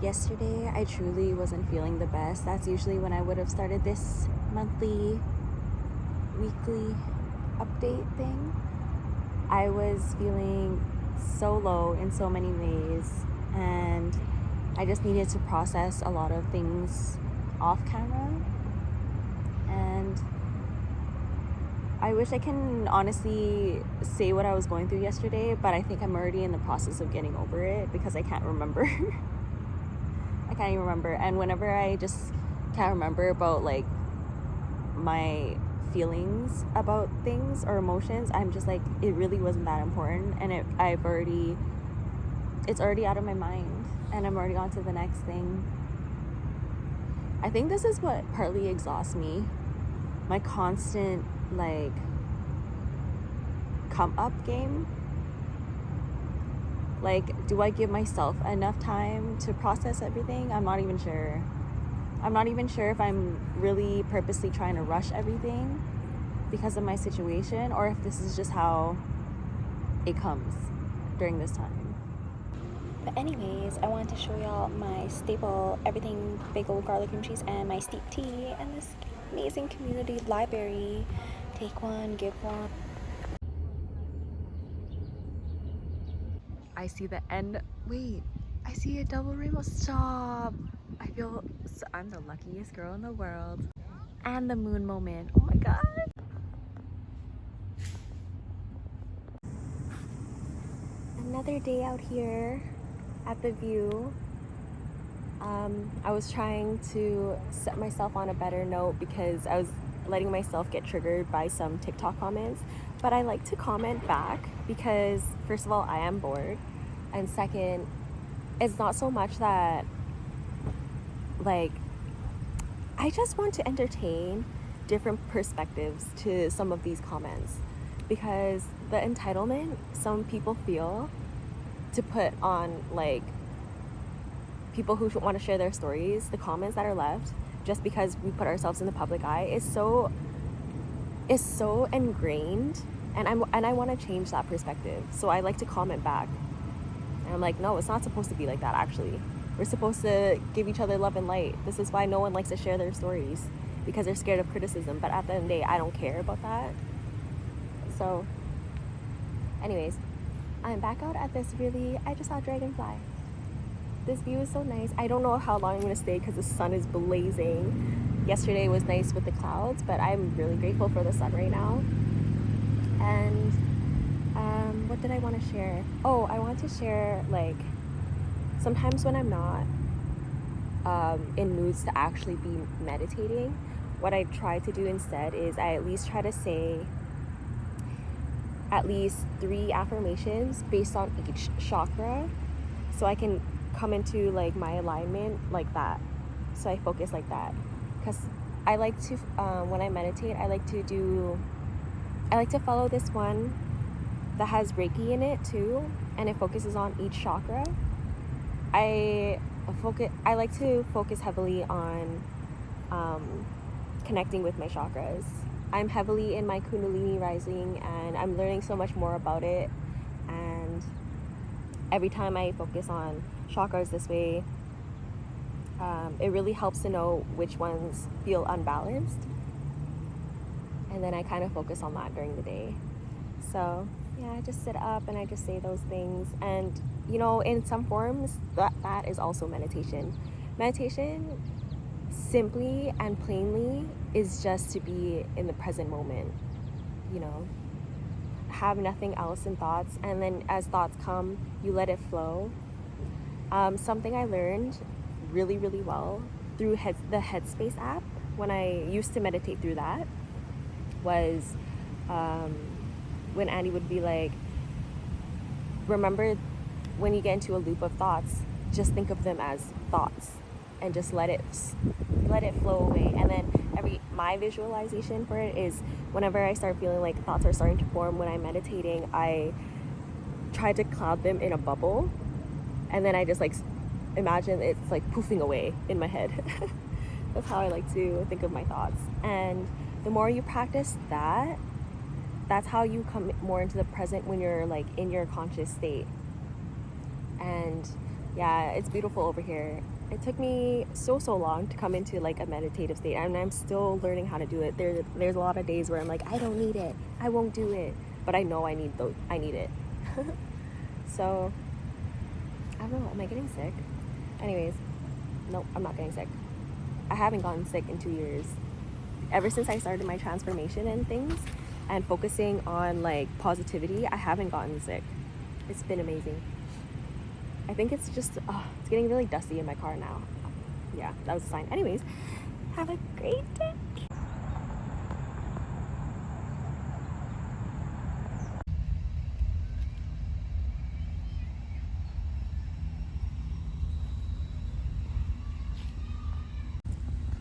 Yesterday, I truly wasn't feeling the best. That's usually when I would have started this monthly, weekly update thing. I was feeling so low in so many ways, and I just needed to process a lot of things off camera. And I wish I can honestly say what I was going through yesterday, but I think I'm already in the process of getting over it because I can't remember. I can't even remember. And whenever I just can't remember about like my feelings about things or emotions, I'm just like, it really wasn't that important, and it's already out of my mind, and I'm already on to the next thing. I think this is what partly exhausts me, my constant like come up game. Like, do I give myself enough time to process everything? I'm not even sure if I'm really purposely trying to rush everything because of my situation, or if this is just how it comes during this time. But anyways, I wanted to show y'all my staple everything bagel, garlic cream cheese, and my steep tea, and this amazing community library. Take one, give one. I see the end. Wait, I see a double rainbow. Stop. I feel I'm the luckiest girl in the world. And the moon moment. Oh my god. Another day out here at the view. I was trying to set myself on a better note because I was letting myself get triggered by some TikTok comments. But I like to comment back because, first of all, I am bored. And second, it's not so much that, like, I just want to entertain different perspectives to some of these comments, because the entitlement some people feel to put on, like, people who want to share their stories, the comments that are left just because we put ourselves in the public eye is so ingrained, and I want to change that perspective. So I like to comment back, and I'm like, no, it's not supposed to be like that. Actually, we're supposed to give each other love and light. This is why no one likes to share their stories, because they're scared of criticism. But at the end of the day, I don't care about that. So anyways, I'm back out at this I just saw dragonfly. This view is so nice. I don't know how long I'm gonna stay because the sun is blazing. Yesterday was nice with the clouds, but I'm really grateful for the sun right now. And what did I want to share? Oh, I want to share, like, sometimes when I'm not in moods to actually be meditating, what I try to do instead is I at least try to say at least 3 affirmations based on each chakra, so I can come into like my alignment like that. So I focus like that, because I like to when I meditate, I like to follow this one that has Reiki in it too, and it focuses on each chakra. I like to focus heavily on connecting with my chakras. I'm heavily in my Kundalini rising, and I'm learning so much more about it. And every time I focus on chakras this way, it really helps to know which ones feel unbalanced, and then I kind of focus on that during the day. So yeah, I just sit up and I just say those things, and you know, in some forms that is also meditation. Meditation, simply and plainly, is just to be in the present moment, you know, have nothing else in thoughts, and then as thoughts come, you let it flow. Something I learned really, really well through the Headspace app when I used to meditate through that was when Andy would be like, remember, when you get into a loop of thoughts, just think of them as thoughts and just let it flow away. And then my visualization for it is, whenever I start feeling like thoughts are starting to form when I'm meditating, I try to cloud them in a bubble, and then I just like imagine it's like poofing away in my head. That's how I like to think of my thoughts. And the more you practice that, that's how you come more into the present when you're like in your conscious state. And yeah, it's beautiful over here. It took me so long to come into like a meditative state, and I'm still learning how to do it. There's a lot of days where I'm like, I don't need it, I won't do it, but I know I need it. So I don't know, am I getting sick? Anyways, nope, I'm not getting sick. I haven't gotten sick in 2 years. Ever since I started my transformation and things and focusing on like positivity, I haven't gotten sick. It's been amazing. I think it's just, it's getting really dusty in my car now. Yeah, that was a sign. Anyways, have a great day.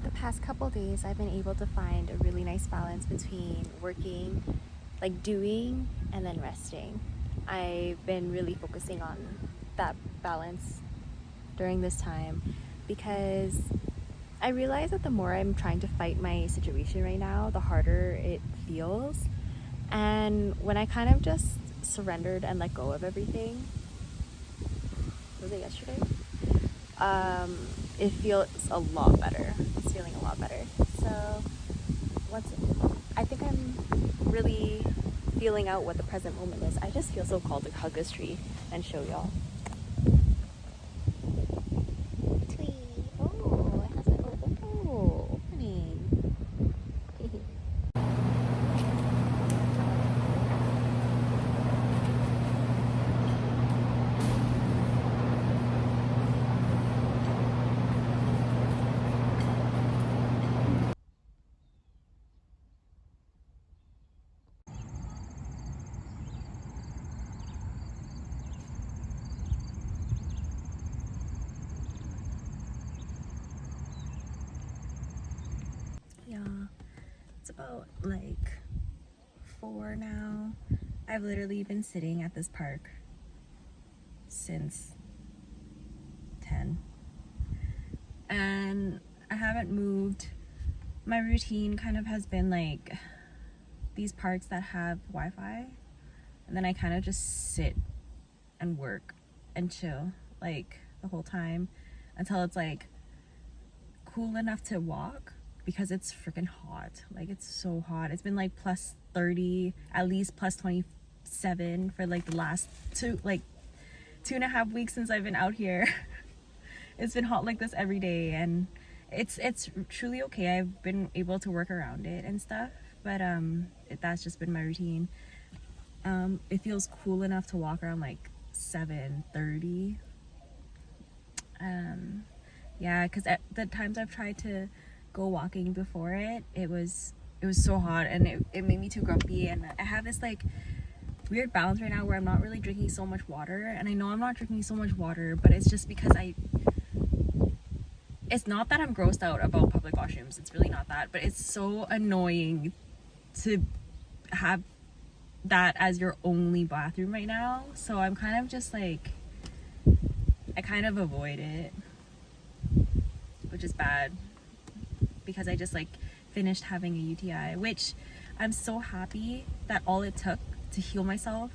The past couple days, I've been able to find a really nice balance between working, like doing, and then resting. I've been really focusing on that balance during this time because I realize that the more I'm trying to fight my situation right now, the harder it feels. And when I kind of just surrendered and let go of everything, was it yesterday? It feels a lot better. It's feeling a lot better. So I think I'm really feeling out what the present moment is. I just feel so called to hug this tree and show y'all. Tree. Oh, it has an opening. Yeah, it's about like 4 now. I've literally been sitting at this park since 10 and I haven't moved. My routine kind of has been like these parks that have Wi-Fi, and then I kind of just sit and work and chill like the whole time until it's like cool enough to walk, because it's freaking hot. Like, it's so hot. It's been like plus 30, at least plus 27 for like the last 2.5 weeks since I've been out here. It's been hot like this every day, and it's truly okay. I've been able to work around it and stuff, but that's just been my routine. It feels cool enough to walk around like 7:30. Yeah, because at the times I've tried to go walking before it was so hot, and it made me too grumpy. And I have this like weird balance right now where I'm not really drinking so much water, and I know I'm not drinking so much water, but it's just because it's not that I'm grossed out about public washrooms. It's really not that, but it's so annoying to have that as your only bathroom right now. So I'm kind of just like, I kind of avoid it, which is bad, because I just like finished having a UTI, which I'm so happy that all it took to heal myself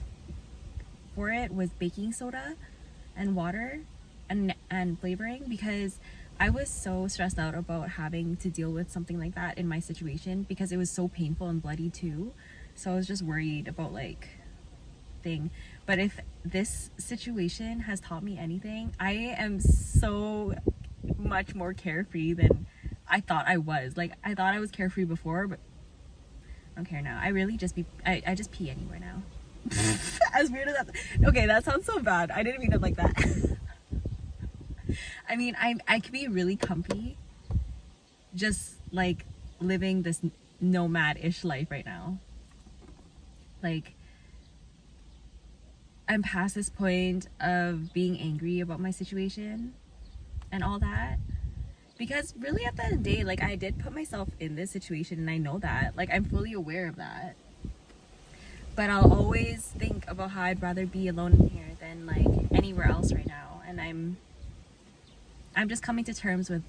for it was baking soda and water and flavoring, because I was so stressed out about having to deal with something like that in my situation, because it was so painful and bloody too. So I was just worried about like thing. But if this situation has taught me anything, I am so much more carefree than I thought I was. Like, I thought I was carefree before, but I don't care now. I really just I just pee anywhere now. As weird as that. Okay, that sounds so bad. I didn't mean it like that. I mean, I could be really comfy just like living this nomad-ish life right now. Like, I'm past this point of being angry about my situation and all that, because really at the end of the day, like, I did put myself in this situation, and I know that, like, I'm fully aware of that, but I'll always think about how I'd rather be alone in here than like anywhere else right now. And I'm just coming to terms with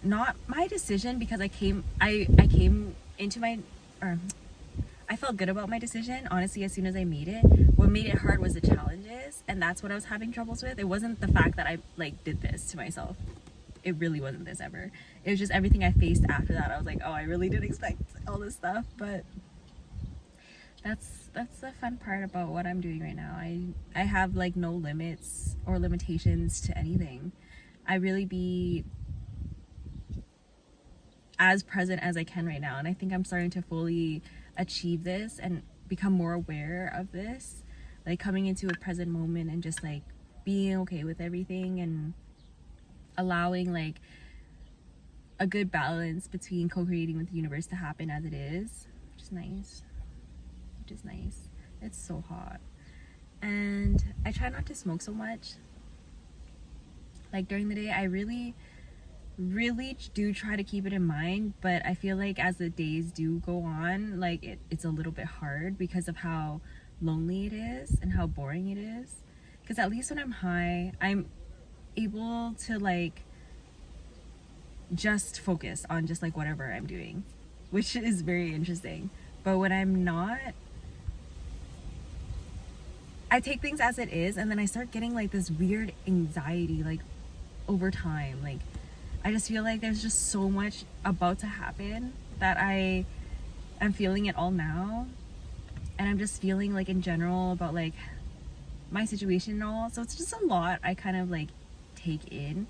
not my decision, because I came into my I felt good about my decision, honestly, as soon as I made it. What made it hard was the challenges, and that's what I was having troubles with. It wasn't the fact that I like did this to myself. It really wasn't this ever. It was just everything I faced after that. I was like, oh, I really didn't expect all this stuff, but that's the fun part about what I'm doing right now. I have like no limits or limitations to anything. I really be as present as I can right now, and I think I'm starting to fully achieve this and become more aware of this, like coming into a present moment and just like being okay with everything and allowing like a good balance between co-creating with the universe to happen as it is, which is nice. It's so hot, and I try not to smoke so much. Like during the day, I really do try to keep it in mind, but I feel like as the days do go on, like it's a little bit hard because of how lonely it is and how boring it is. Because at least when I'm high, I'm able to like just focus on just like whatever I'm doing, which is very interesting. But when I'm not, I take things as it is, and then I start getting like this weird anxiety like over time. Like I just feel like there's just so much about to happen that I am feeling it all now, and I'm just feeling like in general about like my situation and all. So it's just a lot I kind of like take in,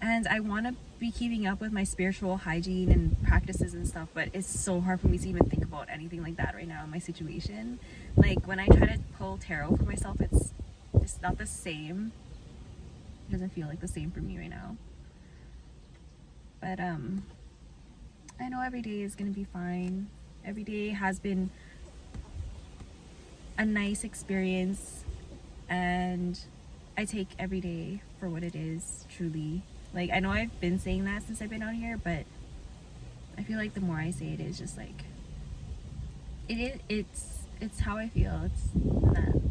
and I want to be keeping up with my spiritual hygiene and practices and stuff, but it's so hard for me to even think about anything like that right now in my situation. Like when I try to pull tarot for myself, it's not the same. It doesn't feel like the same for me right now. But I know every day is gonna be fine. Every day has been a nice experience, and I take every day for what it is, truly. Like I know I've been saying that since I've been out here, but I feel like the more I say it, is just like it's how I feel. It's that.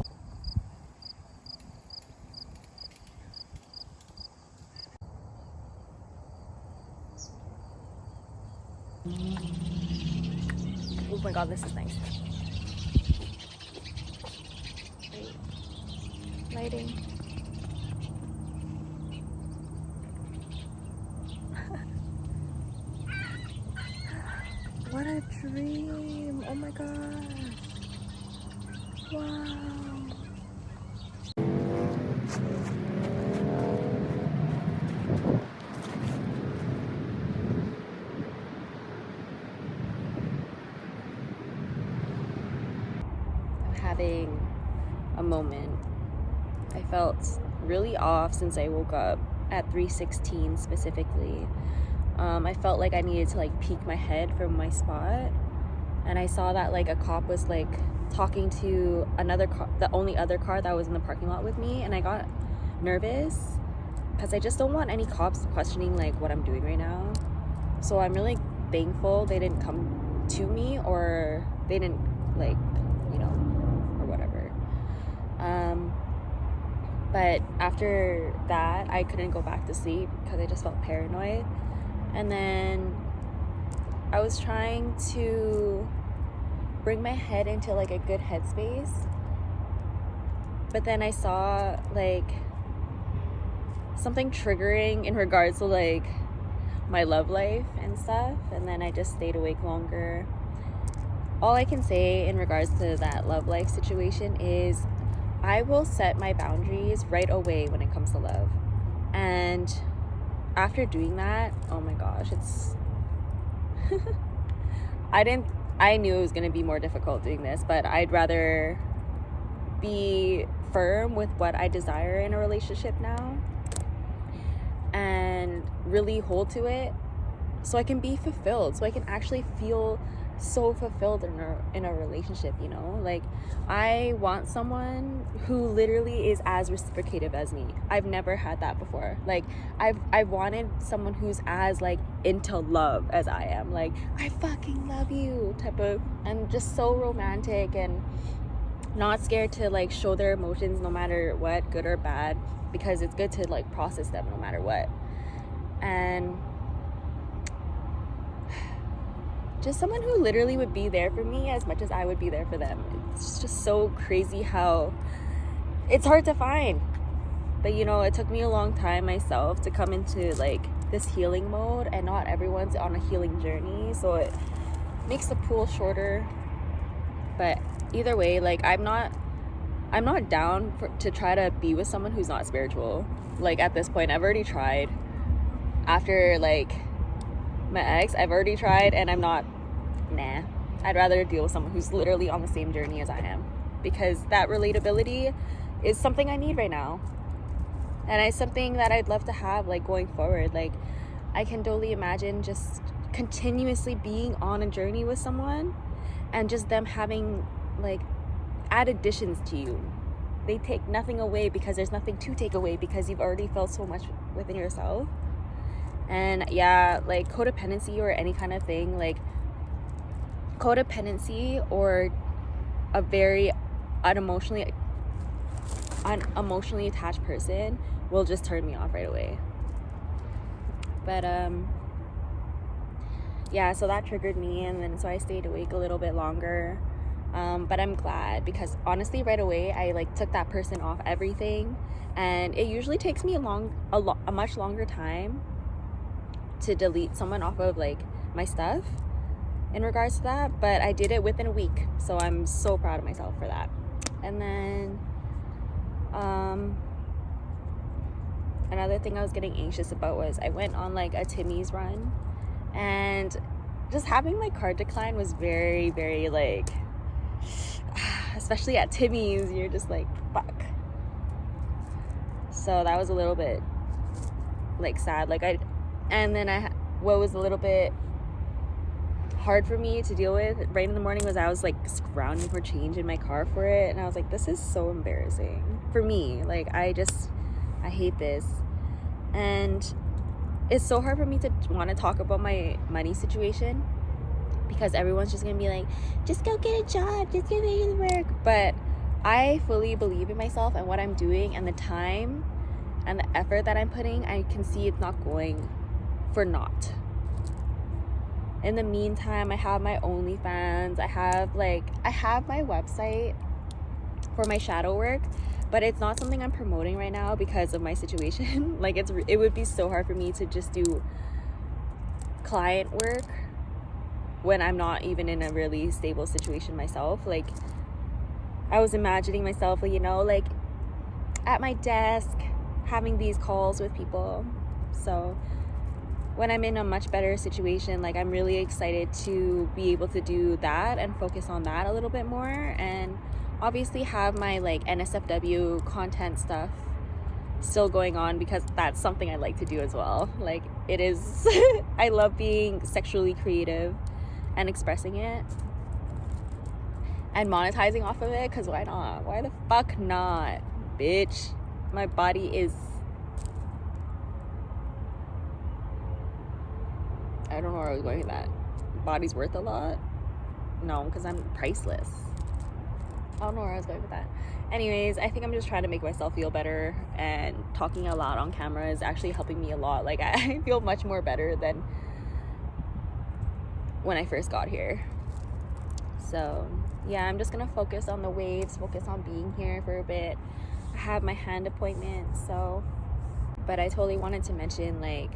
Oh my god, this is nice. Wait. Lighting. What a dream! Oh my gosh! Wow! I'm having a moment. I felt really off since I woke up at 3:16 specifically. I felt like I needed to like peek my head from my spot, and I saw that like a cop was like talking to another car, the only other car that was in the parking lot with me, and I got nervous because I just don't want any cops questioning like what I'm doing right now. So I'm really thankful they didn't come to me, or they didn't like, you know, or whatever. But after that, I couldn't go back to sleep because I just felt paranoid. And then I was trying to bring my head into like a good headspace, but then I saw like something triggering in regards to like my love life and stuff, and then I just stayed awake longer. All I can say in regards to that love life situation is I will set my boundaries right away when it comes to love. And after doing that, oh my gosh, it's I knew it was going to be more difficult doing this, but I'd rather be firm with what I desire in a relationship now and really hold to it so I can be fulfilled, so I can actually feel so fulfilled in a relationship, you know? Like, I want someone who literally is as reciprocative as me. I've never had that before. Like, I've wanted someone who's as like into love as I am. Like, I fucking love you type of, and just so romantic and not scared to like show their emotions no matter what, good or bad, because it's good to like process them no matter what. And just someone who literally would be there for me as much as I would be there for them. It's just so crazy how it's hard to find. But you know, it took me a long time myself to come into like this healing mode, and not everyone's on a healing journey, so it makes the pool shorter. But either way, like I'm not down to try to be with someone who's not spiritual. Like at this point, I've already tried. After like my ex, I've already tried, and I'm not. Nah, I'd rather deal with someone who's literally on the same journey as I am, because that relatability is something I need right now, and it's something that I'd love to have like going forward. Like I can totally imagine just continuously being on a journey with someone, and just them having like add additions to you. They take nothing away, because there's nothing to take away, because you've already felt so much within yourself. And yeah, like codependency or any kind of thing, like codependency or a very unemotionally attached person will just turn me off right away. But yeah, so that triggered me, and then so I stayed awake a little bit longer. But I'm glad, because honestly right away I like took that person off everything, and it usually takes me a much longer time to delete someone off of like my stuff in regards to that, but I did it within a week, so I'm so proud of myself for that. And then another thing I was getting anxious about was I went on like a Timmy's run, and just having my card decline was very, very like, especially at Timmy's, you're just like, fuck. So that was a little bit like sad. Like what was a little bit hard for me to deal with right in the morning was I was like scrounging for change in my car for it, and I was like, this is so embarrassing for me. Like I hate this, and it's so hard for me to want to talk about my money situation, because everyone's just gonna be like, just go get a job, just go make it work. But I fully believe in myself and what I'm doing, and the time and the effort that I'm putting, I can see it's not going for naught. In the meantime, I have my OnlyFans, I have my website for my shadow work, but it's not something I'm promoting right now because of my situation. Like it would be so hard for me to just do client work when I'm not even in a really stable situation myself. Like I was imagining myself, you know, like at my desk having these calls with people. So when I'm in a much better situation, like I'm really excited to be able to do that and focus on that a little bit more, and obviously have my like NSFW content stuff still going on, because that's something I like to do as well. Like it is I love being sexually creative and expressing it and monetizing off of it, because why not? Why the fuck not, bitch? My body is, I don't know where I was going with that. Body's worth a lot? No, because I'm priceless. I don't know where I was going with that. Anyways, I think I'm just trying to make myself feel better, and talking a lot on camera is actually helping me a lot. Like I feel much more better than when I first got here. So yeah, I'm just gonna focus on the waves, focus on being here for a bit. I have my hand appointment, so, but I totally wanted to mention, like,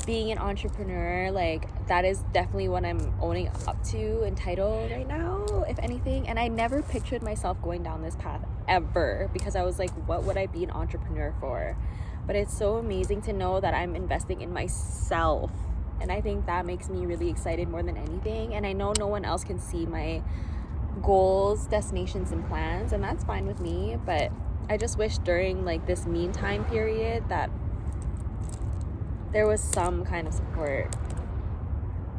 being an entrepreneur, like that is definitely what I'm owning up to and title right now, if anything. And I never pictured myself going down this path ever, because I was like, what would I be an entrepreneur for? But it's so amazing to know that I'm investing in myself, and I think that makes me really excited more than anything. And I know no one else can see my goals, destinations, and plans, and that's fine with me. But I just wish during like this meantime period that there was some kind of support.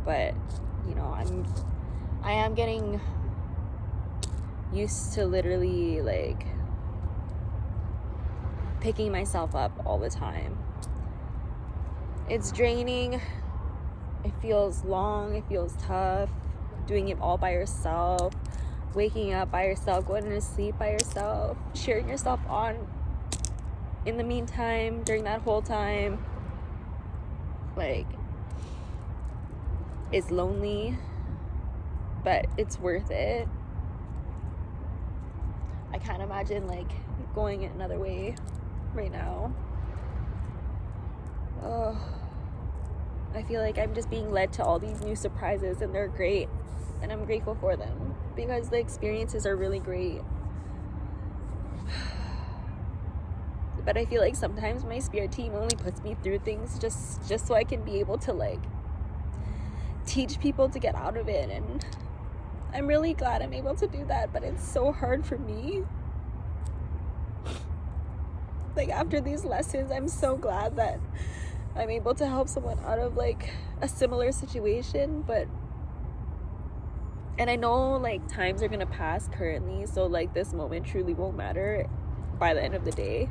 But you know, I am getting used to literally like picking myself up all the time. It's draining, it feels long, it feels tough, doing it all by yourself, waking up by yourself, going to sleep by yourself, cheering yourself on in the meantime during that whole time. Like, It's lonely, but it's worth it. I can't imagine like going another way right now. I feel like I'm just being led to all these new surprises, and they're great, and I'm grateful for them because the experiences are really great. But I feel like sometimes my spirit team only puts me through things just so I can be able to like teach people to get out of it, and I'm really glad I'm able to do that, but it's so hard for me. Like after these lessons, I'm so glad that I'm able to help someone out of like a similar situation, and I know like times are gonna pass currently, so like this moment truly won't matter by the end of the day.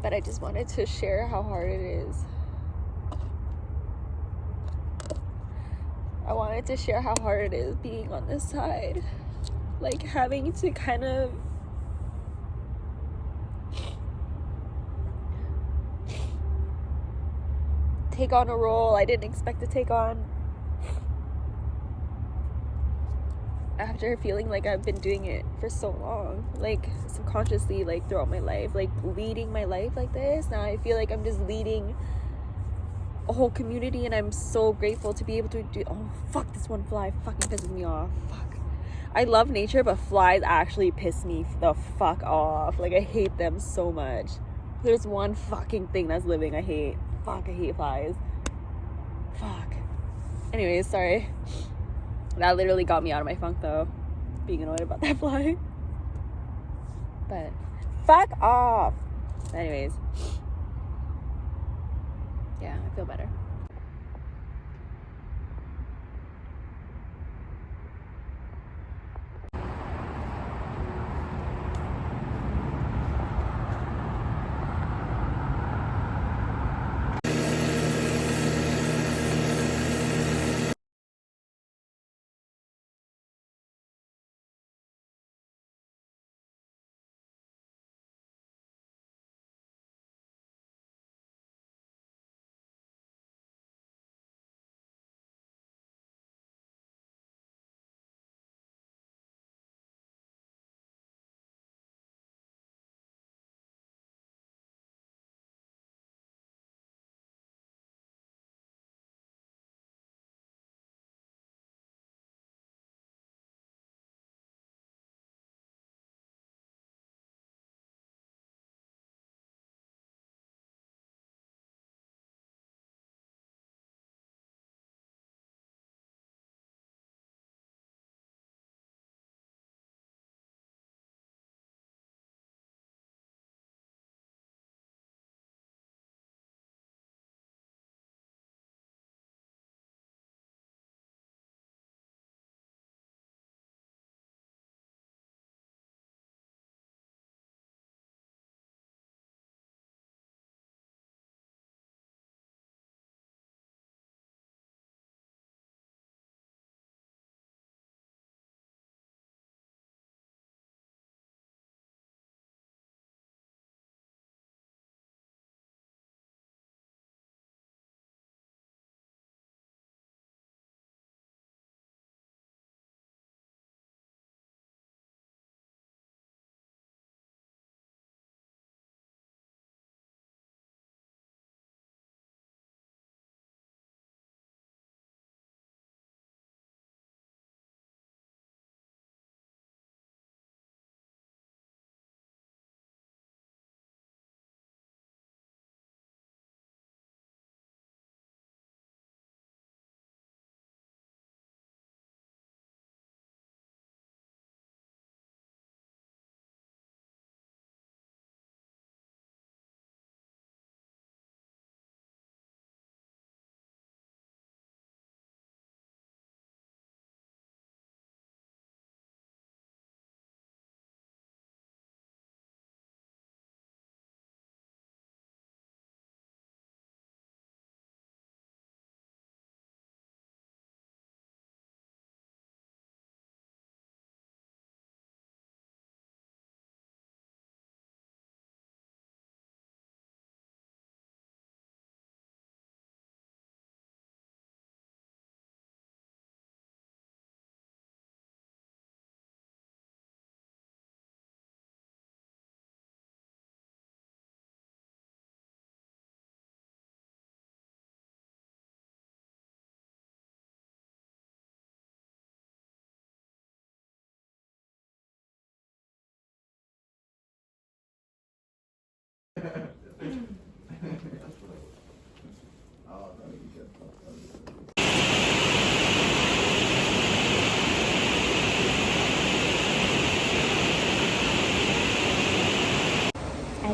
But I just wanted to share how hard it is. I wanted to share how hard it is being on this side, like having to kind of take on a role I didn't expect to take on, after feeling like I've been doing it for so long, like subconsciously, like throughout my life, like leading my life like this. Now I feel like I'm just leading a whole community, and I'm so grateful to be able to do. Oh fuck, this one fly fucking pisses me off. Fuck, I love nature, but flies actually piss me the fuck off. Like I hate them so much. There's one fucking thing that's living I hate. Fuck, I hate flies. Fuck. Anyways, sorry. That literally got me out of my funk though, being annoyed about that fly. But fuck off. Anyways, yeah, I feel better.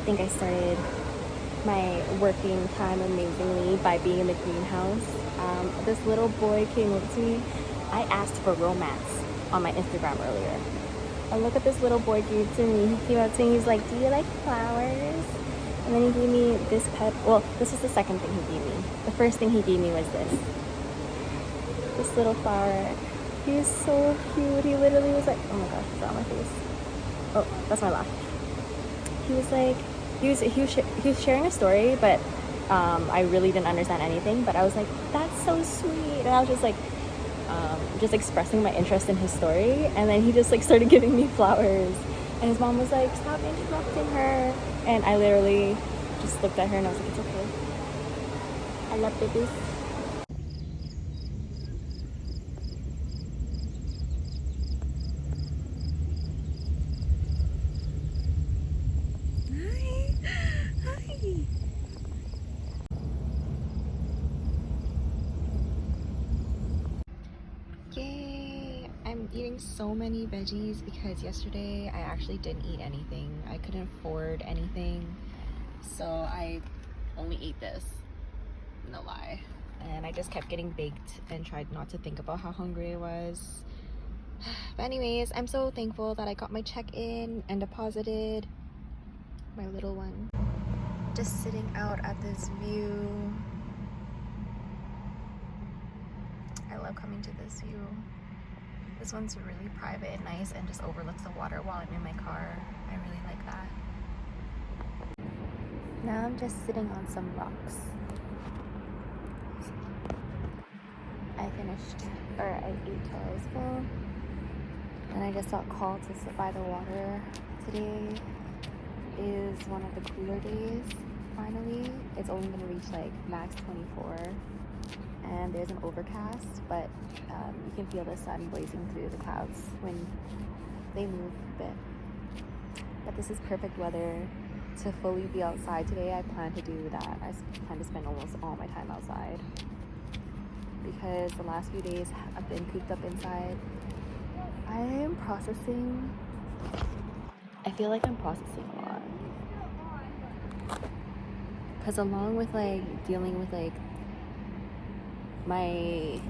think I started my working time amazingly by being in the greenhouse. This little boy came up to me. I asked for romance on my Instagram earlier. And look at this little boy gave to me. He came up to me. He's like, "Do you like flowers?" And then he gave me this pet. Well, this was the second thing he gave me. The first thing he gave me was this little flower. He's so cute. He literally was like, oh my gosh, it's on my face. Oh, that's my laugh. He was like, he was sharing a story, but I really didn't understand anything. But I was like, that's so sweet. And I was just expressing my interest in his story. And then he just like started giving me flowers. And his mom was like, stop interrupting her. And I literally just looked at her and I was like, it's okay. I love babies. Yay! I'm eating so many veggies because yesterday I actually didn't eat anything. I couldn't afford anything, so I only ate this. No lie. And I just kept getting baked and tried not to think about how hungry I was. But anyways, I'm so thankful that I got my check in and deposited my little one. Just sitting out at this view. I love coming to this view. This one's really private and nice and just overlooks the water while I'm in my car. I really like that. Now I'm just sitting on some rocks. I ate till I was full. And I just felt called to sit by the water. Today is one of the cooler days, finally. It's only gonna reach like max 24. And there's an overcast, but you can feel the sun blazing through the clouds when they move a bit. But this is perfect weather to fully be outside today. I plan to do that. I plan to spend almost all my time outside because the last few days I've been cooped up inside. I am processing. I feel like I'm processing a lot because along with like dealing with like my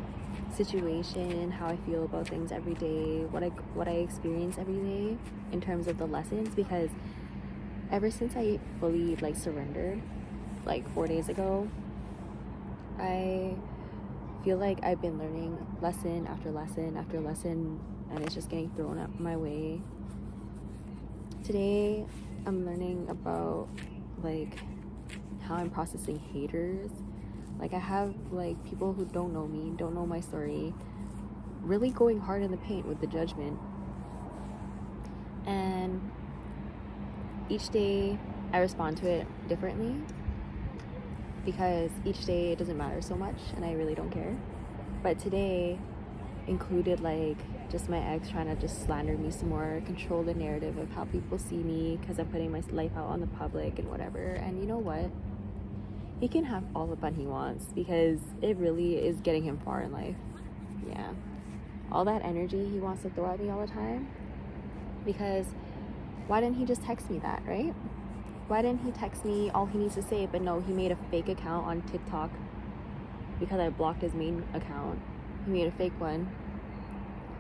situation, how I feel about things every day, what I experience every day in terms of the lessons, because ever since I fully like surrendered like 4 days ago, I feel like I've been learning lesson after lesson after lesson, and it's just getting thrown up my way. Today I'm learning about like how I'm processing haters. Like I have like people who don't know me, don't know my story, really going hard in the paint with the judgment. And each day I respond to it differently because each day it doesn't matter so much and I really don't care. But today included like just my ex trying to just slander me some more, control the narrative of how people see me because I'm putting my life out on the public and whatever. And you know what? He can have all the fun he wants because it really is getting him far in life. Yeah. All that energy he wants to throw at me all the time. Because why didn't he just text me that, right? Why didn't he text me all he needs to say? But no, he made a fake account on TikTok because I blocked his main account. He made a fake one.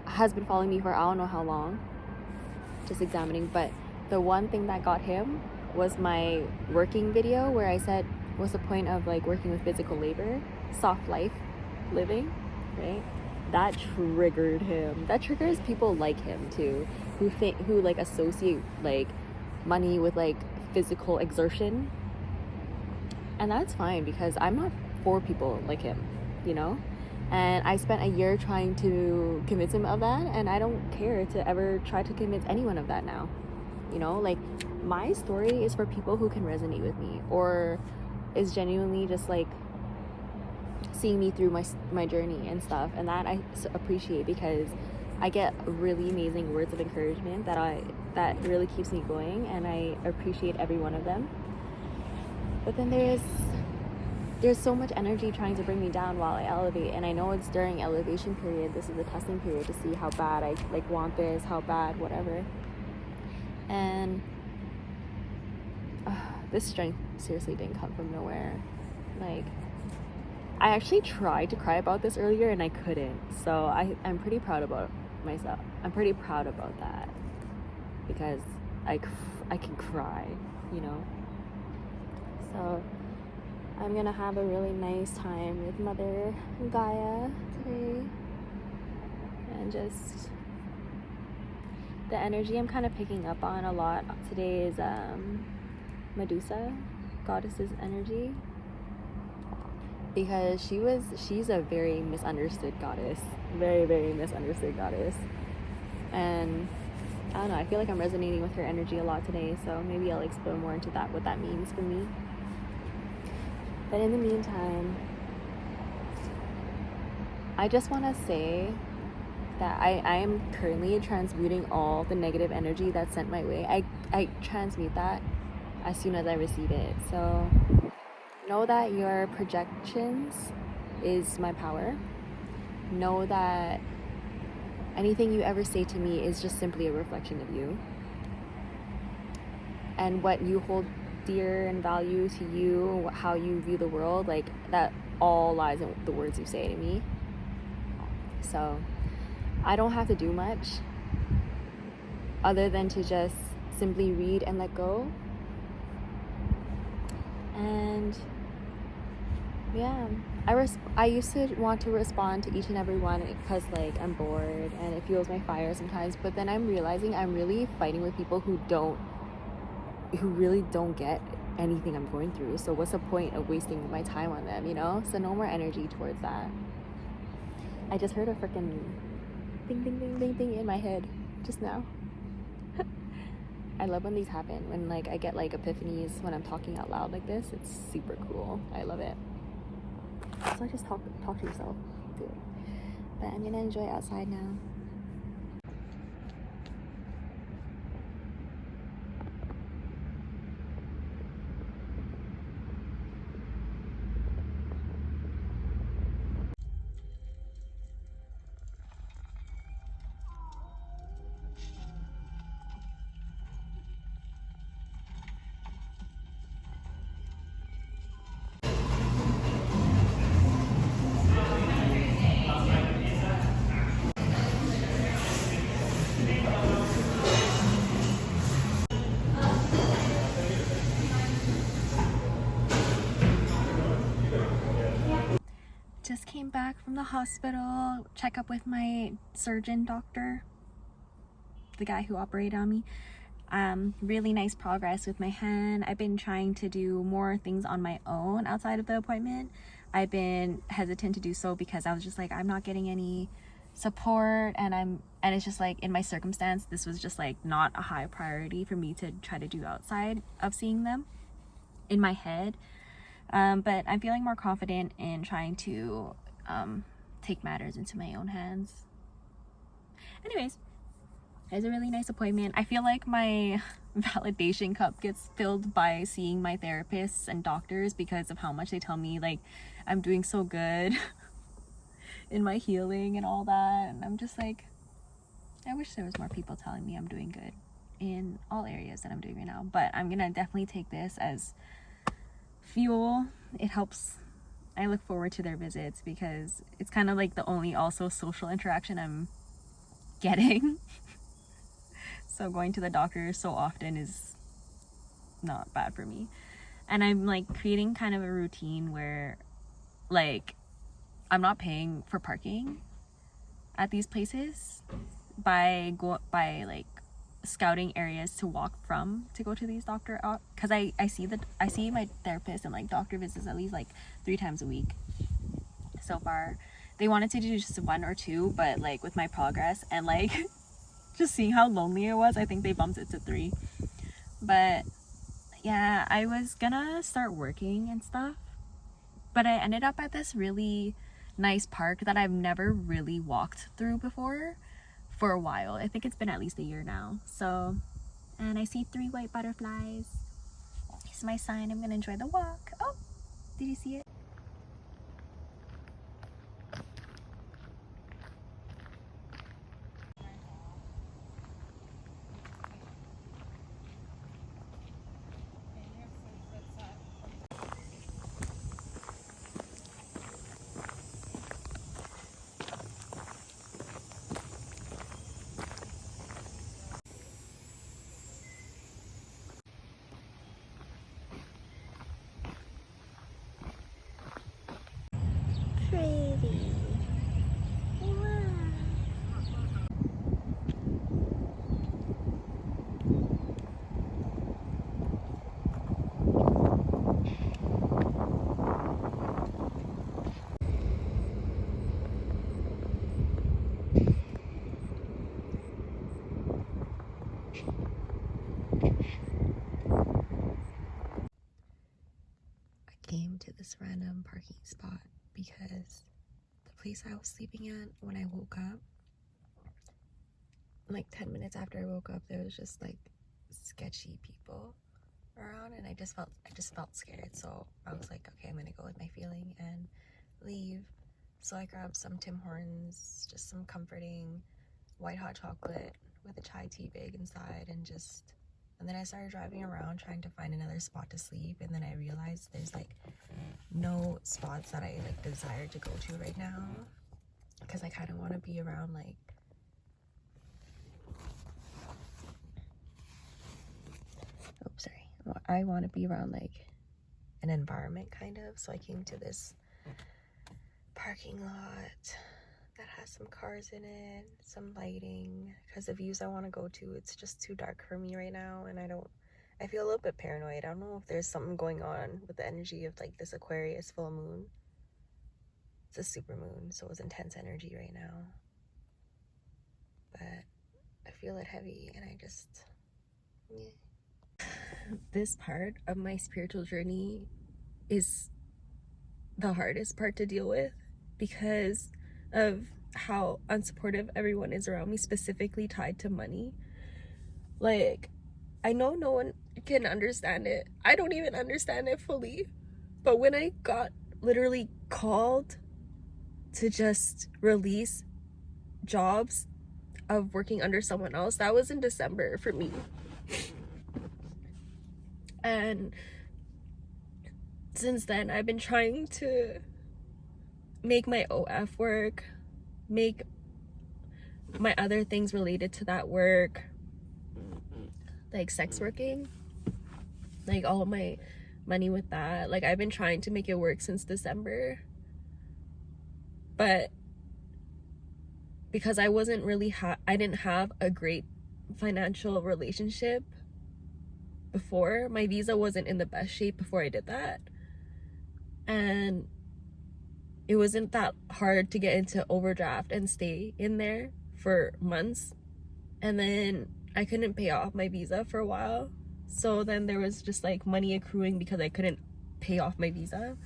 Has been following me for I don't know how long. Just examining. But the one thing that got him was my working video where I said, what's the point of like working with physical labor, soft life living, right? That triggered him. That triggers people like him too, who like associate like money with like physical exertion. And that's fine because I'm not for people like him, you know? And I spent a year trying to convince him of that, and I don't care to ever try to convince anyone of that now. You know, like my story is for people who can resonate with me or is genuinely just like seeing me through my journey and stuff, and that I appreciate because I get really amazing words of encouragement that really keeps me going, and I appreciate every one of them. But then there's so much energy trying to bring me down while I elevate, and I know it's during elevation period. This is the testing period to see how bad I like want this, how bad whatever. And this strength seriously didn't come from nowhere. Like, I actually tried to cry about this earlier and I couldn't. So I'm pretty proud about myself. I'm pretty proud about that because I can cry, you know. So I'm gonna have a really nice time with Mother Gaia today, and just the energy I'm kind of picking up on a lot today is Medusa, goddess's energy, because she's a very misunderstood goddess, very, very misunderstood goddess. And I don't know, I feel like I'm resonating with her energy a lot today, so maybe I'll explore more into that, what that means for me. But in the meantime, I just want to say that I am currently transmuting all the negative energy that's sent my way. I transmute that as soon as I receive it. So know that your projections is my power. Know that anything you ever say to me is just simply a reflection of you. And what you hold dear and value to you, how you view the world, like that all lies in the words you say to me. So I don't have to do much other than to just simply read and let go. And yeah, I used to want to respond to each and every one because like I'm bored and it fuels my fire sometimes, but then I'm realizing I'm really fighting with people who really don't get anything I'm going through. So what's the point of wasting my time on them, you know? So no more energy towards that. I just heard a freaking ding ding ding ding ding in my head just now. I love when these happen, when like I get like epiphanies when I'm talking out loud like this. It's super cool. I love it. So I just talk to yourself too. But I'm gonna enjoy outside now. Just came back from the hospital, check up with my surgeon doctor, the guy who operated on me. Really nice progress with my hand. I've been trying to do more things on my own outside of the appointment. I've been hesitant to do so because I was just like, I'm not getting any support, and it's just like in my circumstance, this was just like not a high priority for me to try to do outside of seeing them in my head. But I'm feeling more confident in trying to take matters into my own hands. Anyways, it was a really nice appointment. I feel like my validation cup gets filled by seeing my therapists and doctors because of how much they tell me like I'm doing so good in my healing and all that. And I'm just like, I wish there was more people telling me I'm doing good in all areas that I'm doing right now. But I'm gonna definitely take this as fuel. It helps. I look forward to their visits because it's kind of like the only also social interaction I'm getting. So going to the doctor so often is not bad for me. And I'm like creating kind of a routine where like I'm not paying for parking at these places by like scouting areas to walk from to go to these doctor, because I see my therapist and like doctor visits at least like 3 times a week so far. They wanted to do just 1 or 2, but like with my progress and like just seeing how lonely it was, I think they bumped it to 3. But yeah, I was gonna start working and stuff, but I ended up at this really nice park that I've never really walked through before for a while. I think it's been at least a year now. So, and I see 3 white butterflies. It's my sign. I'm gonna enjoy the walk. Oh, did you see it? came to this random parking spot because the place I was sleeping at, when I woke up, like 10 minutes after I woke up, there was just like sketchy people around, and I just felt scared. So I was like, okay, I'm gonna go with my feeling and leave. So I grabbed some Tim Hortons, just some comforting white hot chocolate with a chai tea bag inside, and then I started driving around trying to find another spot to sleep. And then I realized there's like no spots that I like desire to go to right now, because I kind of want to be around like I want to be around like an environment kind of. So I came to this parking lot that has some cars in it, some lighting, because the views I want to go to, it's just too dark for me right now, and I feel a little bit paranoid. I don't know if there's something going on with the energy of like this Aquarius full moon. It's a super moon, so it's intense energy right now, but I feel it heavy, and I just, yeah. This part of my spiritual journey is the hardest part to deal with because of how unsupportive everyone is around me, specifically tied to money. Like, I know no one can understand it. I don't even understand it fully. But when I got literally called to just release jobs of working under someone else, that was in December for me. And since then, I've been trying to make my OF work, make my other things related to that work, like sex working, like all of my money with that. Like, I've been trying to make it work since December, but because I wasn't really I didn't have a great financial relationship before. My visa wasn't in the best shape before I did that, and it wasn't that hard to get into overdraft and stay in there for months. And then I couldn't pay off my visa for a while, so then there was just like money accruing because I couldn't pay off my visa.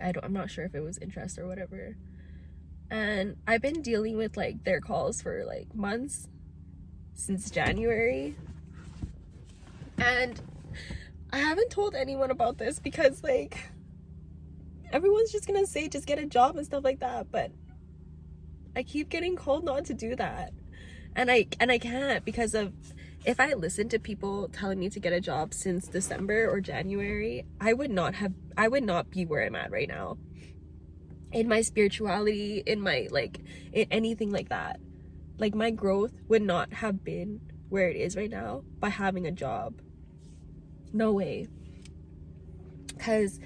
I'm not sure if it was interest or whatever. And I've been dealing with like their calls for like months, since January, and I haven't told anyone about this because like everyone's just gonna say just get a job and stuff like that, but I keep getting called not to do that, and I can't, because of, if I listened to people telling me to get a job since December or January, I would not be where I'm at right now in my spirituality, in my like in anything like that. Like, my growth would not have been where it is right now by having a job. No way. Because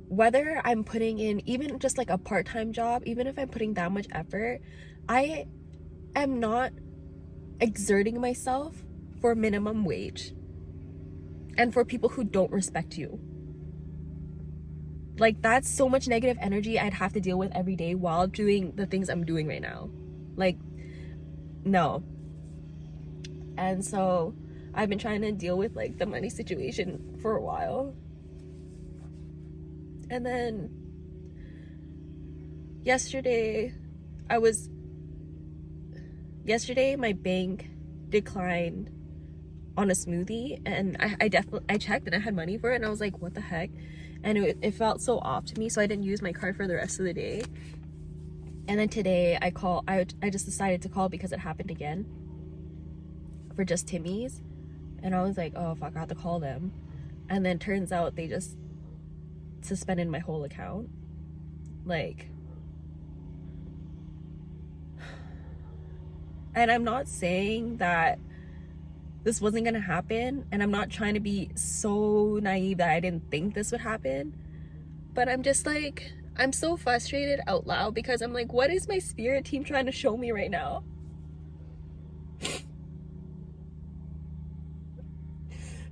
whether I'm putting in even just like a part-time job, even if I'm putting that much effort, I am not exerting myself for minimum wage and for people who don't respect you. Like, that's so much negative energy I'd have to deal with every day while doing the things I'm doing right now. Like, no. And so I've been trying to deal with like the money situation for a while. And then yesterday my bank declined on a smoothie, and I checked and I had money for it, and I was like, what the heck? And it felt so off to me, so I didn't use my card for the rest of the day. And then today I just decided to call because it happened again for just Timmy's, and I was like, oh fuck, I have to call them. And then turns out they just suspended my whole account. Like, and I'm not saying that this wasn't gonna happen, and I'm not trying to be so naive that I didn't think this would happen, but I'm just like, I'm so frustrated out loud because I'm like, what is my spirit team trying to show me right now?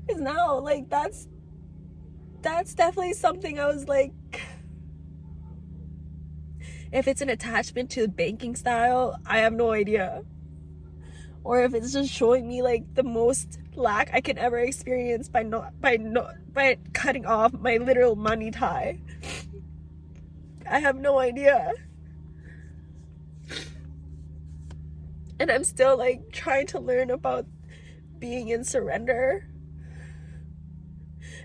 Because now, like, that's definitely something I was like, if it's an attachment to the banking style, I have no idea. or if it's just showing me like the most lack I can ever experience by cutting off my literal money tie. I have no idea. And I'm still like trying to learn about being in surrender.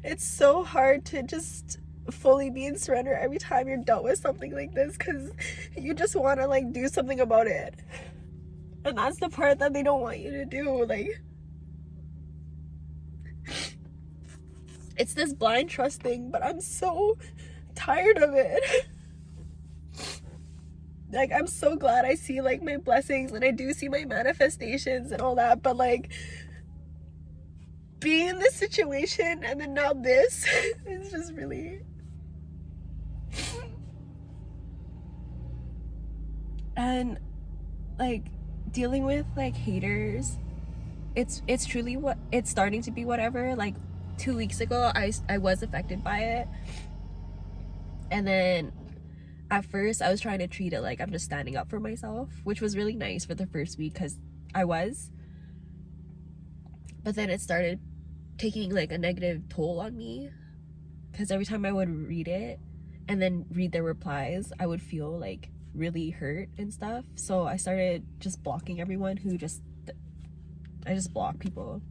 It's so hard to just fully be in surrender every time you're dealt with something like this, because you just want to like do something about it. And that's the part that they don't want you to do. Like, it's this blind trust thing, but I'm so tired of it. Like, I'm so glad I see like my blessings and I do see my manifestations and all that, but like being in this situation and then now this is just really, and like dealing with like haters, it's truly what it's starting to be. Whatever, like 2 weeks ago I was affected by it, and then at first I was trying to treat it like I'm just standing up for myself, which was really nice for the first week because I was, but then it started taking like a negative toll on me, because every time I would read it and then read their replies, I would feel like really hurt and stuff. So I started just blocking everyone who I just block people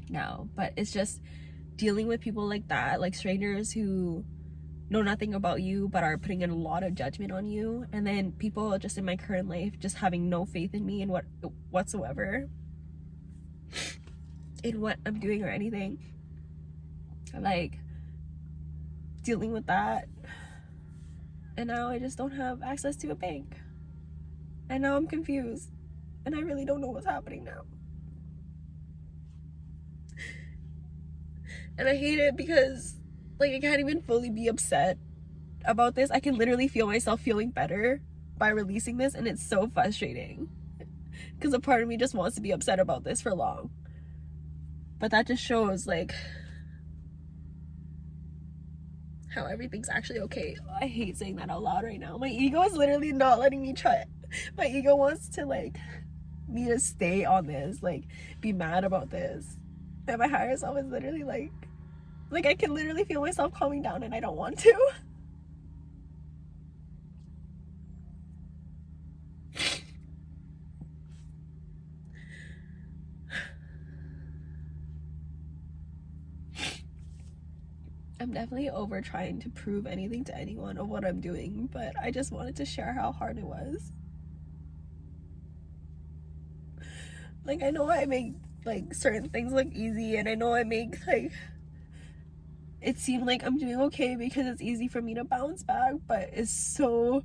now. But it's just dealing with people like that, like strangers who know nothing about you but are putting in a lot of judgment on you, and then people just in my current life just having no faith in me and whatsoever in what I'm doing or anything. Like dealing with that, and now I just don't have access to a bank, and now I'm confused and I really don't know what's happening now. And I hate it because like I can't even fully be upset about this. I can literally feel myself feeling better by releasing this, and it's so frustrating because a part of me just wants to be upset about this for long. But that just shows like how everything's actually okay. I hate saying that out loud right now. My ego is literally not letting me try. My ego wants to like me to stay on this, like be mad about this, and my higher self is literally like I can literally feel myself calming down and I don't want to. I'm definitely over trying to prove anything to anyone of what I'm doing, but I just wanted to share how hard it was. Like, I know I make like certain things look easy, and I know I make like it seem like I'm doing okay because it's easy for me to bounce back, but it's so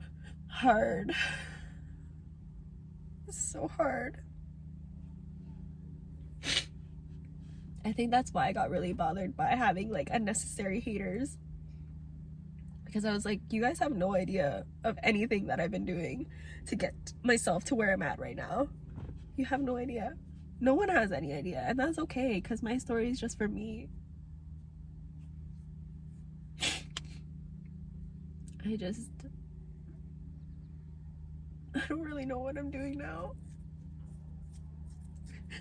hard. It's so hard. I think that's why I got really bothered by having like unnecessary haters, because I was like, you guys have no idea of anything that I've been doing to get myself to where I'm at right now. You have no idea. No one has any idea, and that's okay because my story is just for me. I don't really know what I'm doing now,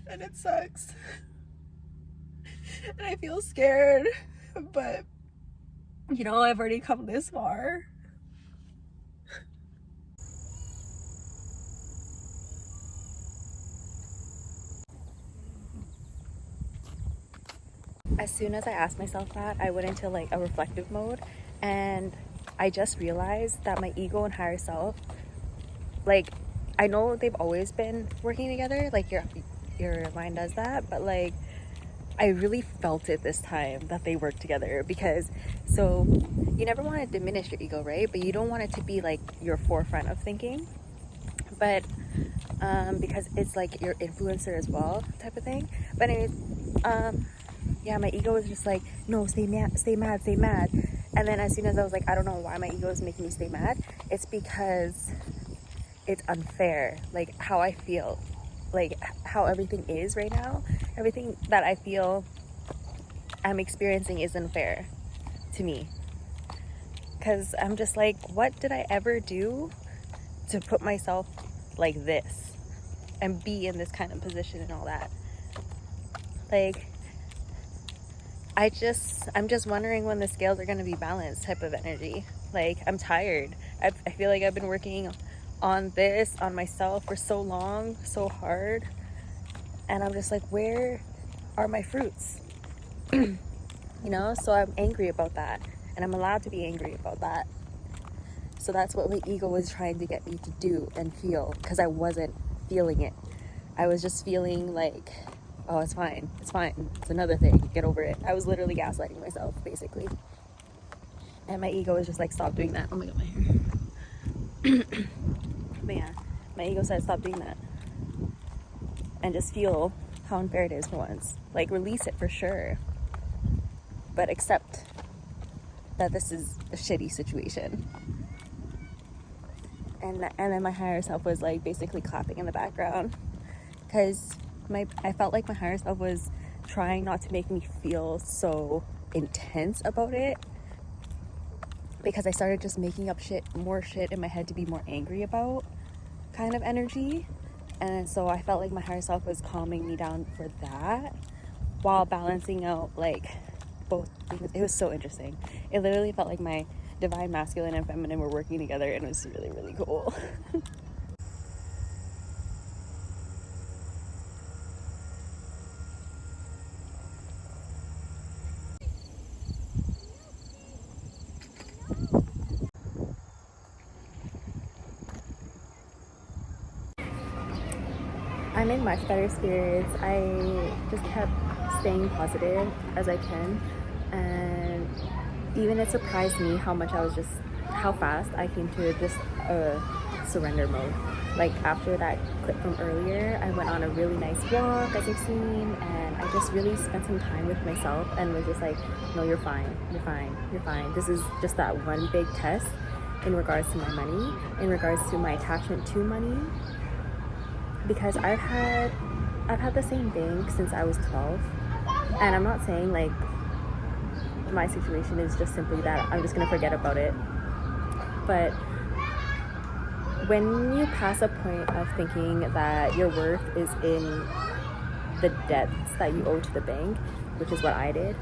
and it sucks. And I feel scared, but you know, I've already come this far. As soon as I asked myself that, I went into like a reflective mode, and I just realized that my ego and higher self, like, I know they've always been working together, like your mind does that, but like I really felt it this time that they work together, because so you never want to diminish your ego, right? But you don't want it to be like your forefront of thinking, but because it's like your influencer as well type of thing. But anyways, yeah, my ego was just like, no, stay mad, stay mad, stay mad. And then as soon as I was like, I don't know why my ego is making me stay mad, it's because it's unfair, like how I feel, like how everything is right now. Everything that I feel I'm experiencing is unfair to me, because I'm just like, what did I ever do to put myself like this? and be in this kind of position and all that. Like, I'm just wondering when the scales are going to be balanced type of energy. Like, I'm tired. I feel like I've been working on myself for so long, so hard. And I'm just like, where are my fruits? You know, so I'm angry about that. And I'm allowed to be angry about that. So that's what my ego was trying to get me to do and feel, because I wasn't feeling it. I was just feeling like, oh, it's fine, it's another thing, get over it. I was literally gaslighting myself, basically. And my ego was just like, stop doing that. Oh my god, my hair. But yeah, my ego said, stop doing that. And just feel how unfair it is for once. Like, release it for sure. But accept that this is a shitty situation. And then my higher self was like basically clapping in the background. Because I felt like my higher self was trying not to make me feel so intense about it, because I started just making up more shit in my head to be more angry about, kind of energy. And so I felt like my higher self was calming me down for that, while balancing out like both things. It was so interesting. It literally felt like my divine masculine and feminine were working together, and it was really, really cool. I'm in much better spirits. I just kept staying positive as I can, and even it surprised me how fast I came to just a surrender mode. Like, after that clip from earlier, I went on a really nice walk, as you've seen, and I just really spent some time with myself and was just like, no, you're fine. This is just that one big test in regards to my money, in regards to my attachment to money. Because I've had the same thing since I was 12, and I'm not saying like my situation is just simply that I'm just gonna forget about it, but when you pass a point of thinking that your worth is in the debts that you owe to the bank, which is what I did,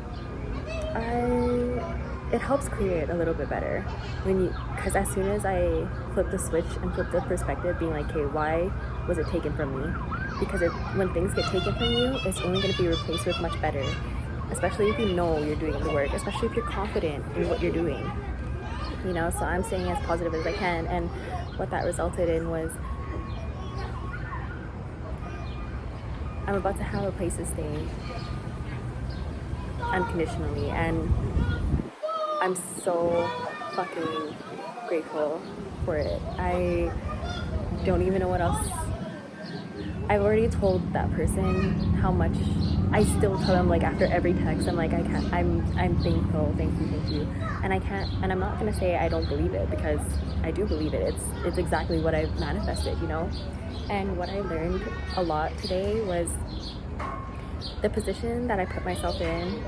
it helps create a little bit better because as soon as I flipped the switch and flipped the perspective, being like, okay, why was it taken from me? Because when things get taken from you, it's only going to be replaced with much better, especially if you know you're doing the work, especially if you're confident in what you're doing, you know. So I'm staying as positive as I can, and what that resulted in was I'm about to have a place to stay unconditionally, and I'm so fucking grateful for it. I don't even know what else. I've already told that person how much. I still tell them, like, after every text, I'm like, I'm thankful, thank you, and I can't, and I'm not gonna say I don't believe it, because I do believe it. It's exactly what I've manifested, you know. And what I learned a lot today was the position that I put myself in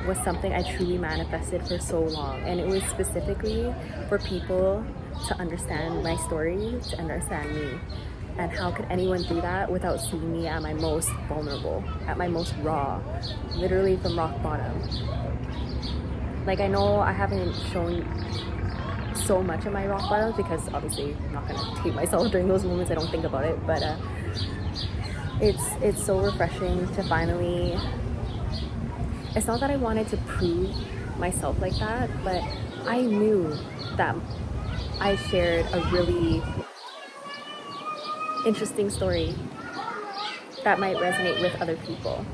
was something I truly manifested for so long, and it was specifically for people to understand my story, to understand me. And how could anyone do that without seeing me at my most vulnerable, at my most raw, literally from rock bottom? Like, I know I haven't shown so much of my rock bottoms, because obviously I'm not gonna take myself during those moments. I don't think about it, but it's so refreshing to finally. It's not that I wanted to prove myself like that, but I knew that I shared a really interesting story that might resonate with other people.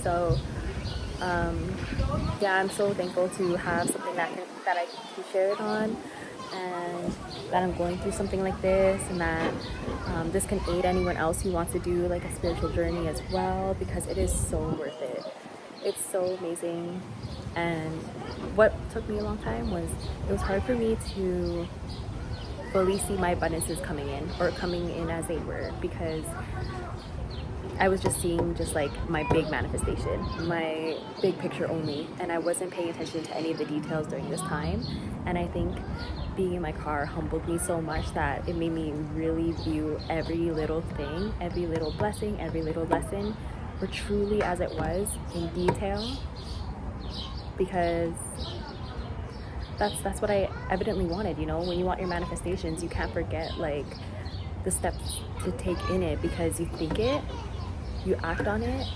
So yeah, I'm so thankful to have something that I can share it on, and that I'm going through something like this, and that this can aid anyone else who wants to do like a spiritual journey as well, because it is so worth it. It's so amazing. And what took me a long time was, it was hard for me to fully see my abundances coming in, or coming in as they were, because I was just seeing just like my big manifestation, my big picture only, and I wasn't paying attention to any of the details during this time. And I think being in my car humbled me so much that it made me really view every little thing, every little blessing, every little lesson for truly as it was in detail, because that's what I evidently wanted. You know, when you want your manifestations, you can't forget like the steps to take in it, because you think it, you act on it,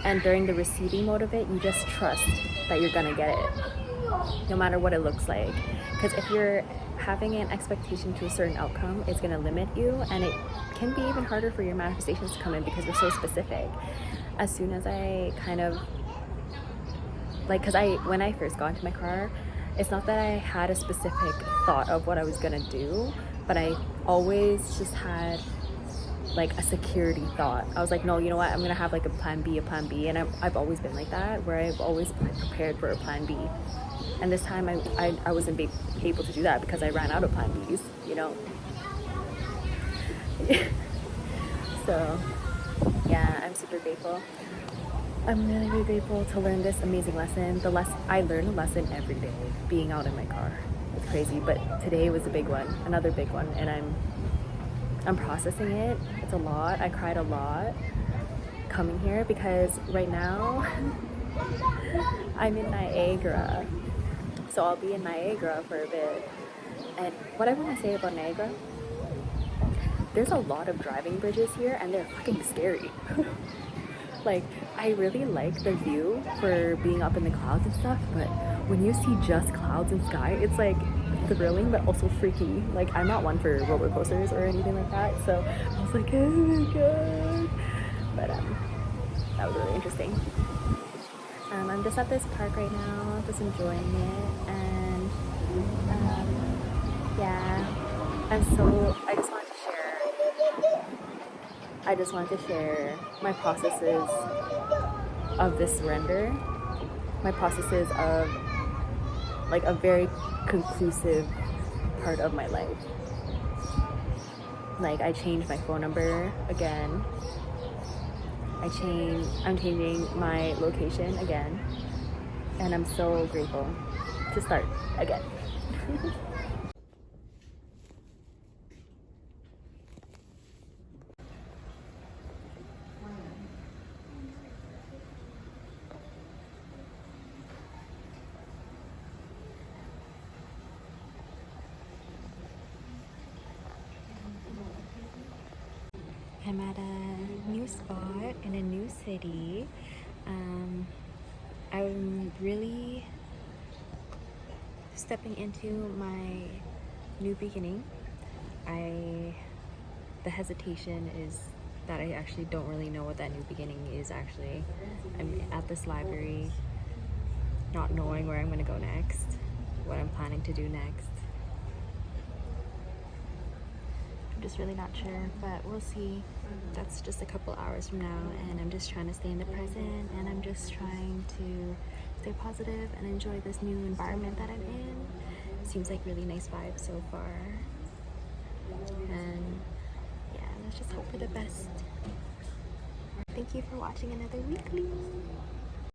and during the receiving mode of it, you just trust that you're gonna get it, no matter what it looks like. Because if you're having an expectation to a certain outcome, it's gonna limit you, and it can be even harder for your manifestations to come in because they're so specific. As soon as I kind of like, because when I first got into my car, it's not that I had a specific thought of what I was gonna do, but I always just had like a security thought. I was like, no, you know what, I'm gonna have like a plan B, and I've always been like that, where I've always prepared for a plan B. And this time I wasn't able to do that because I ran out of plan Bs, you know. So yeah, I'm super grateful. I'm really, really grateful to learn this amazing lesson. I learn a lesson every day being out in my car. It's crazy, but today was a big one, another big one, and I'm processing it. It's a lot. I cried a lot coming here because right now I'm in Niagara. So I'll be in Niagara for a bit. And what I want to say about Niagara, there's a lot of driving bridges here and they're fucking scary. Like, I really like the view for being up in the clouds and stuff, but when you see just clouds and sky, it's like thrilling but also freaky. Like, I'm not one for roller coasters or anything like that, so I was like, oh my god. But that was really interesting. I'm just at this park right now, just enjoying it, and yeah, I just wanted to share my processes of this surrender, my processes of like a very conclusive part of my life. Like, I changed my phone number again. I'm changing my location again, and I'm so grateful to start again. I'm at a new spot in a new city. I'm really stepping into my new beginning. The hesitation is that I actually don't really know what that new beginning is actually. I'm at this library, not knowing where I'm gonna go next, what I'm planning to do next. Just really not sure, but we'll see. That's just a couple hours from now, and I'm just trying to stay in the present, and I'm just trying to stay positive and enjoy this new environment that I'm in. Seems like really nice vibes so far, and yeah, let's just hope for the best. Thank you for watching another weekly.